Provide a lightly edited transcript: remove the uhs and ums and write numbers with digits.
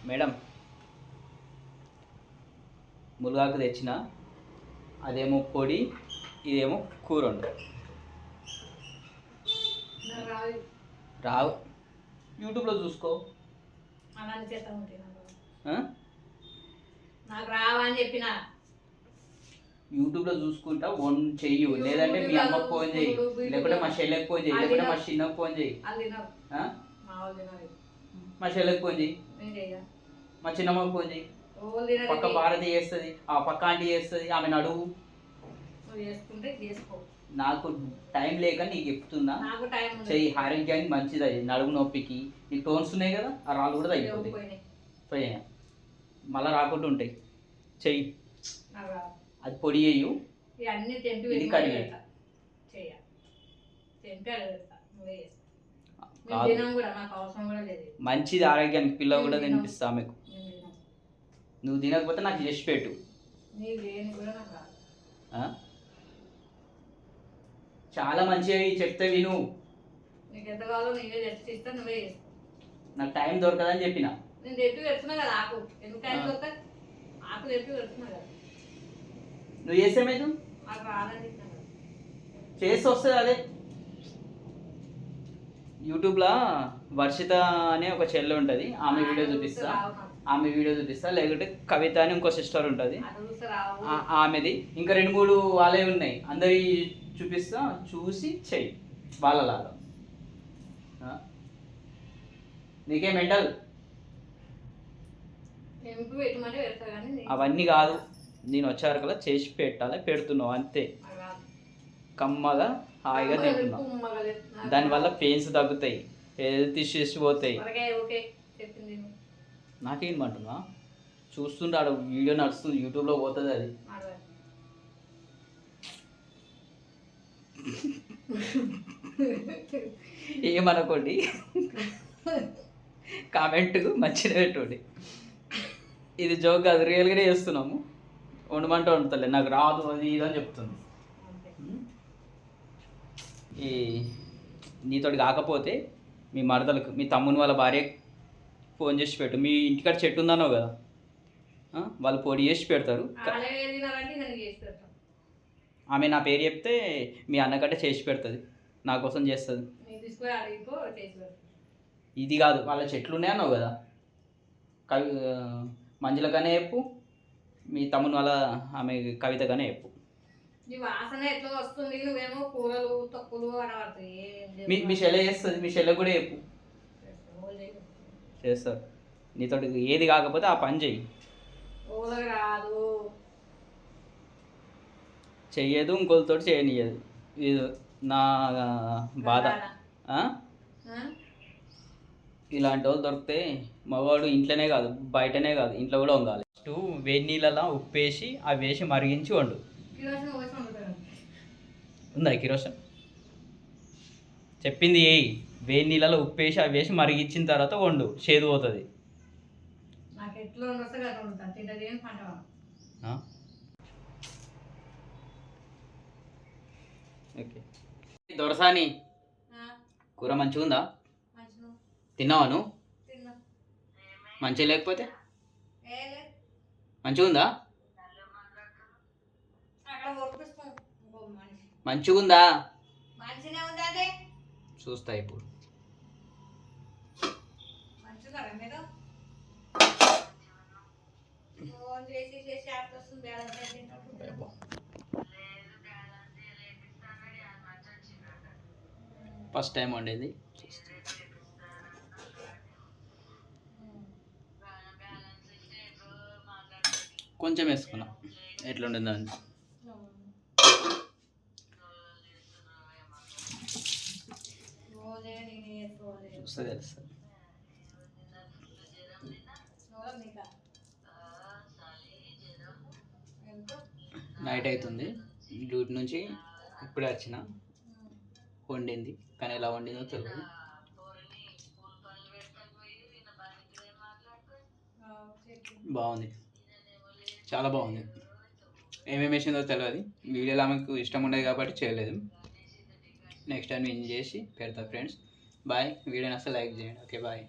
Madam ములగాకు తెచ్చిన, అదేమో పొడి, ఇదేమో కూర వండు. రావు, యూట్యూబ్లో చూసుకో. నాకు రావని చెప్పిన యూట్యూబ్లో చూసుకుంటా చెయ్యు, లేదంటే మీ అమ్మకు ఫోన్ చేయి, లేకుంటే మా చెల్లెకి ఫోన్ చేయి, లేకుంటే మా చిన్నకు ఫోన్ చేయి. మా చెల్లెకి ఫోన్ చేయి, మా చిన్నమ్మకి ఫోన్ చేయి. పక్క భారతి చేస్తుంది, ఆ పక్క ఆంటీ చేస్తుంది, ఆమెను అడుగు. నాకు టైం లేక నీకు చెప్తున్నా, చెయ్యి. ఆరోగ్యానికి మంచిది అది, నడుము నొప్పికి. నీకు టోన్స్ ఉన్నాయి కదా, ఆ రాళ్ళు కూడా తగ్గిపోతాయి, మళ్ళీ రాకుండా ఉంటాయి. చెయ్యి, అది పొడి చేయు, ఇది కడిగి. మంచిది ఆరోగ్యానికి, పిల్ల కూడా తినిపిస్తా మీకు. నువ్వు తినకపోతే నాకు చేసి పెట్టు. చాలా మంచిగా చెప్తే విను. నాకు టైం దొరకదని చెప్పిన. నువ్వు చేసేమేదు చేసి వస్తుంది అదే. యూట్యూబ్లో వర్షిత అనే ఒక చెల్లె ఉంటుంది, ఆమె వీడియో చూపిస్తా. లేకుంటే కవిత అని ఇంకో సిస్టర్ ఉంటుంది, ఆమెది. ఇంకా 2-3 వాళ్ళే ఉన్నాయి, అందరి చూపిస్తా. చూసి చెయ్యి వాళ్ళలాగా. నీకే మెంటల్ అవన్నీ కాదు, నేను వచ్చారు కదా చేసి పెట్టాలి, పెడుతున్నావు అంతే. కమ్మగా హాయిగా తింటున్నావు, దానివల్ల పెయిన్స్ తగ్గుతాయి, హెల్త్ ఇష్యూస్ పోతాయి. నాకేమంటున్నా, చూస్తుంటాడు వీడియో నడుస్తుంది, యూట్యూబ్లో పోతుంది అది. ఏమనుకోండి, కామెంట్ మంచిగా పెట్టుకోండి. ఇది జోక్ కాదు, రియల్గానే చేస్తున్నాము. వండమంటే వండుతలే, నాకు రాదు అది ఇది అని చెప్తుంది. ఈ నీతోటి కాకపోతే మీ మరదలకు, మీ తమ్ముని వాళ్ళ భార్య ఫోన్ చేసి పెట్టు. మీ ఇంటికాడ చెట్టు ఉందన్నావు కదా, వాళ్ళు పొడి చేసి పెడతారు. ఆమె నా పేరు చెప్తే మీ అన్నకంటే చేసి పెడుతుంది, నా కోసం చేస్తుంది. ఇది కాదు, వాళ్ళ చెట్లు ఉన్నాయన్నావు కదా, మంజులకనే చెప్పు, మీ తమ్ముని వాళ్ళ ఆమె కవితగానే చెప్పు. మీ చెల్లె చేస్తుంది, మీ చెల్లె కూడా చెప్పు, చేస్తారు. నీతో ఏది కాకపోతే ఆ పని చెయ్యి. చెయ్యదు, ఇంకోళ్ళతో చేయనియదు. ఇది నా బాధ. ఇలాంటి వాళ్ళు దొరికితే మగవాడు ఇంట్లోనే కాదు, బయటనే కాదు, ఇంట్లో కూడా వంగాలి. ఫస్ట్ వేడి నీళ్ళలో ఉప్పేసి అవి వేసి మరిగించి వండు. ఉందా కిరోషన్? చెప్పింది ఏయి, వేడి నీళ్ళలో ఉప్పేసి అవి వేసి మరిగించిన తర్వాత వండు, చేదు పోతుంది. ఓకే. దొరసాని కూర మంచిగా ఉందా? తిన్నావా నువ్వు? మంచిగా లేకపోతే మంచిగా ఉందా? మంచిగా ఉందా? చూస్తా ఇప్పుడు. ఫస్ట్ టైం వండేది, కొంచెం వేసుకున్నా, ఎట్లా ఉండేదని చూస్తే తెలుస్తుంది. నైట్ అవుతుంది, డ్యూటీ నుంచి ఇప్పుడే వచ్చిన. వండింది, కానీ ఎలా వండిందో తెలియదు. బాగుంది, చాలా బాగుంది. ఏమేమి వేసిందో తెలియదు, వీడియోలో ఆమెకు ఇష్టం ఉండదు కాబట్టి చేయలేదు. నెక్స్ట్ టైం నేను చేసి పెడతా ఫ్రెండ్స్. బాయ్. వీడియోని అసలు లైక్ చేయండి. Okay, bye.